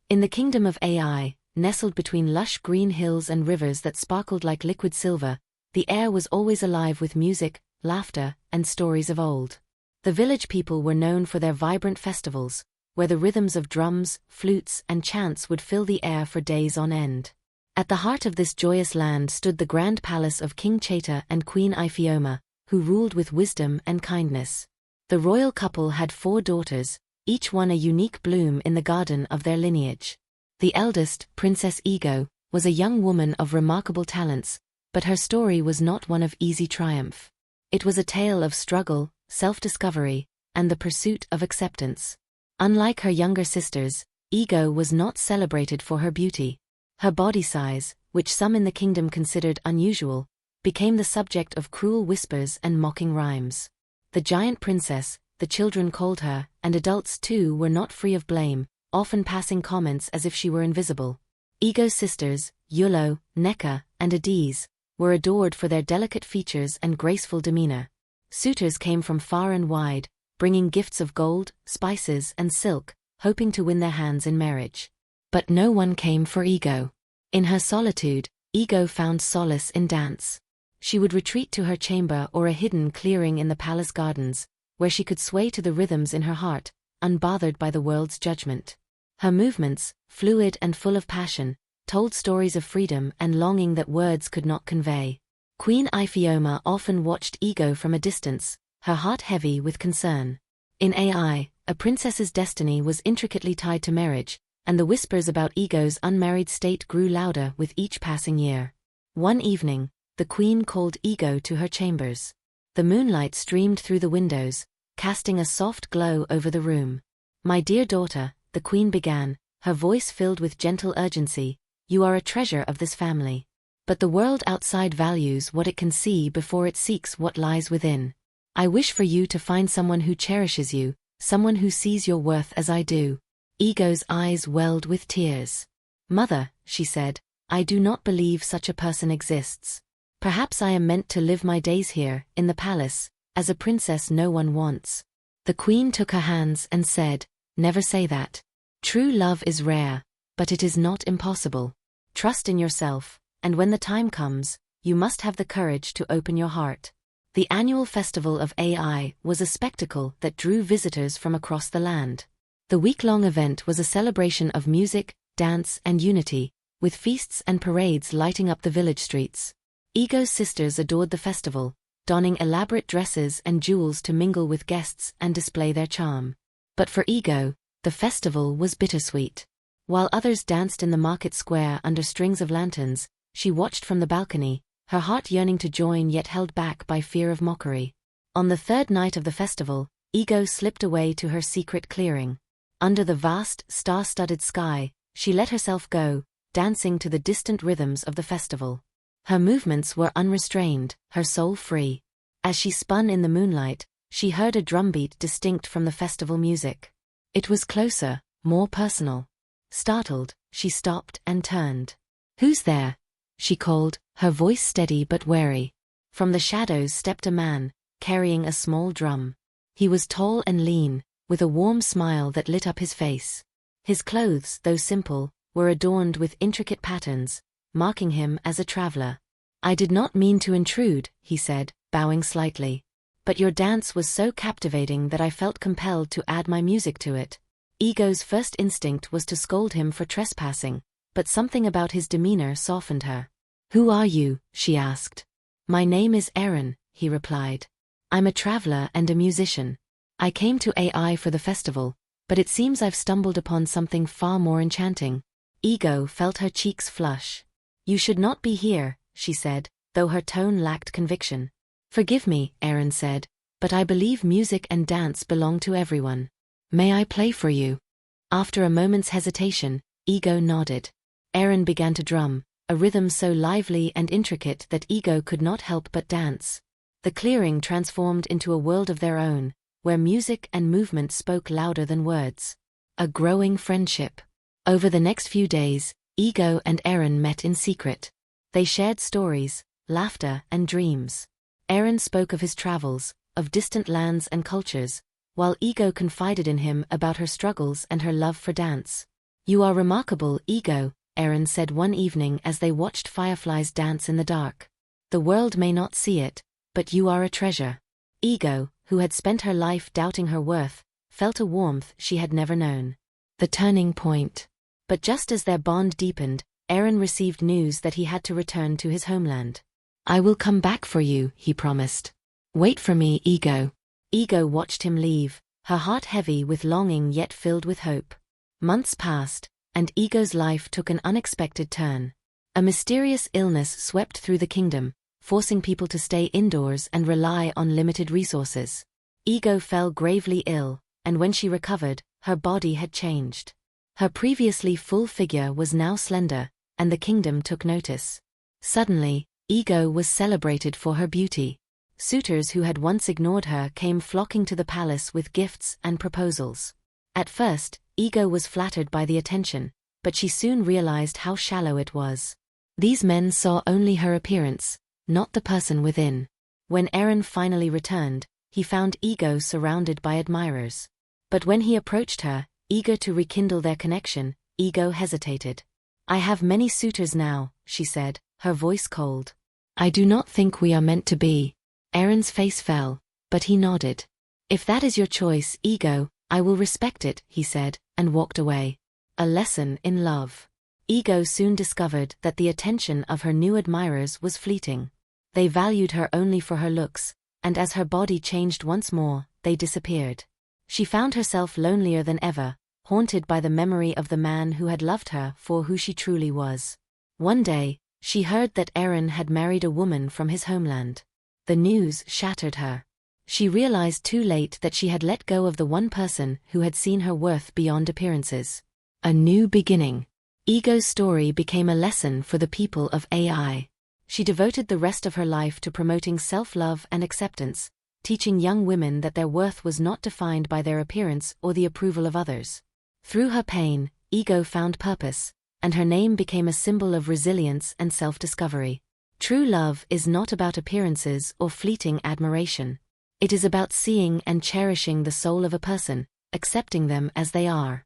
In the kingdom of AI, nestled between lush green hills and rivers that sparkled like liquid silver, the air was always alive with music, laughter, and stories of old. The village people were known for their vibrant festivals, where the rhythms of drums, flutes, and chants would fill the air for days on end. At the heart of this joyous land stood the grand palace of King Cheta and Queen Iphioma, who ruled with wisdom and kindness. The royal couple had 4 daughters, each one a unique bloom in the garden of their lineage. The eldest, Princess Ego, was a young woman of remarkable talents, but her story was not one of easy triumph. It was a tale of struggle, self-discovery, and the pursuit of acceptance. Unlike her younger sisters, Ego was not celebrated for her beauty. Her body size, which some in the kingdom considered unusual, became the subject of cruel whispers and mocking rhymes. The giant princess, the children called her, and adults too were not free of blame, often passing comments as if she were invisible. Ego's sisters, Yulo, Neka, and Adiz, were adored for their delicate features and graceful demeanor. Suitors came from far and wide, bringing gifts of gold, spices, and silk, hoping to win their hands in marriage. But no one came for Ego. In her solitude, Ego found solace in dance. She would retreat to her chamber or a hidden clearing in the palace gardens, where she could sway to the rhythms in her heart, unbothered by the world's judgment. Her movements, fluid and full of passion, told stories of freedom and longing that words could not convey. Queen Iphioma often watched Ego from a distance, her heart heavy with concern. In AI, a princess's destiny was intricately tied to marriage, and the whispers about Ego's unmarried state grew louder with each passing year. One evening, the queen called Ego to her chambers. The moonlight streamed through the windows, casting a soft glow over the room. "My dear daughter," the queen began, her voice filled with gentle urgency, "you are a treasure of this family. But the world outside values what it can see before it seeks what lies within. I wish for you to find someone who cherishes you, someone who sees your worth as I do." Ego's eyes welled with tears. "Mother," she said, "I do not believe such a person exists. Perhaps I am meant to live my days here, in the palace, as a princess no one wants." The queen took her hands and said, "Never say that. True love is rare, but it is not impossible. Trust in yourself, and when the time comes, you must have the courage to open your heart." The annual festival of AI was a spectacle that drew visitors from across the land. The week-long event was a celebration of music, dance, and unity, with feasts and parades lighting up the village streets. Ego's sisters adored the festival, donning elaborate dresses and jewels to mingle with guests and display their charm. But for Ego, the festival was bittersweet. While others danced in the market square under strings of lanterns, she watched from the balcony, her heart yearning to join yet held back by fear of mockery. On the 3rd night of the festival, Ego slipped away to her secret clearing. Under the vast, star-studded sky, she let herself go, dancing to the distant rhythms of the festival. Her movements were unrestrained, her soul free. As she spun in the moonlight, she heard a drumbeat distinct from the festival music. It was closer, more personal. Startled, she stopped and turned. "Who's there?" she called, her voice steady but wary. From the shadows stepped a man, carrying a small drum. He was tall and lean, with a warm smile that lit up his face. His clothes, though simple, were adorned with intricate patterns, marking him as a traveler. "I did not mean to intrude," he said, bowing slightly. "But your dance was so captivating that I felt compelled to add my music to it." Ego's first instinct was to scold him for trespassing, but something about his demeanor softened her. "Who are you?" she asked. "My name is Aaron," he replied. "I'm a traveler and a musician. I came to AI for the festival, but it seems I've stumbled upon something far more enchanting." Ego felt her cheeks flush. "You should not be here," she said, though her tone lacked conviction. "Forgive me," Aaron said, "but I believe music and dance belong to everyone. May I play for you?" After a moment's hesitation, Ego nodded. Aaron began to drum, a rhythm so lively and intricate that Ego could not help but dance. The clearing transformed into a world of their own, where music and movement spoke louder than words. A growing friendship. Over the next few days, Ego and Aaron met in secret. They shared stories, laughter, and dreams. Aaron spoke of his travels, of distant lands and cultures, while Ego confided in him about her struggles and her love for dance. "You are remarkable, Ego," Erin said one evening as they watched fireflies dance in the dark. "The world may not see it, but you are a treasure." Ego, who had spent her life doubting her worth, felt a warmth she had never known. The turning point. But just as their bond deepened, Erin received news that he had to return to his homeland. "I will come back for you," he promised. "Wait for me, Ego." Ego watched him leave, her heart heavy with longing yet filled with hope. Months passed, and Ego's life took an unexpected turn. A mysterious illness swept through the kingdom, forcing people to stay indoors and rely on limited resources. Ego fell gravely ill, and when she recovered, her body had changed. Her previously full figure was now slender, and the kingdom took notice. Suddenly, Ego was celebrated for her beauty. Suitors who had once ignored her came flocking to the palace with gifts and proposals. At first, Ego was flattered by the attention, but she soon realized how shallow it was. These men saw only her appearance, not the person within. When Erin finally returned, he found Ego surrounded by admirers. But when he approached her, eager to rekindle their connection, Ego hesitated. "I have many suitors now," she said, her voice cold. "I do not think we are meant to be." Erin's face fell, but he nodded. "If that is your choice, Ego, I will respect it," he said, and walked away. A lesson in love. Ego soon discovered that the attention of her new admirers was fleeting. They valued her only for her looks, and as her body changed once more, they disappeared. She found herself lonelier than ever, haunted by the memory of the man who had loved her for who she truly was. One day, she heard that Erin had married a woman from his homeland. The news shattered her. She realized too late that she had let go of the one person who had seen her worth beyond appearances. A new beginning. Ego's story became a lesson for the people of AI. She devoted the rest of her life to promoting self-love and acceptance, teaching young women that their worth was not defined by their appearance or the approval of others. Through her pain, Ego found purpose, and her name became a symbol of resilience and self-discovery. True love is not about appearances or fleeting admiration. It is about seeing and cherishing the soul of a person, accepting them as they are.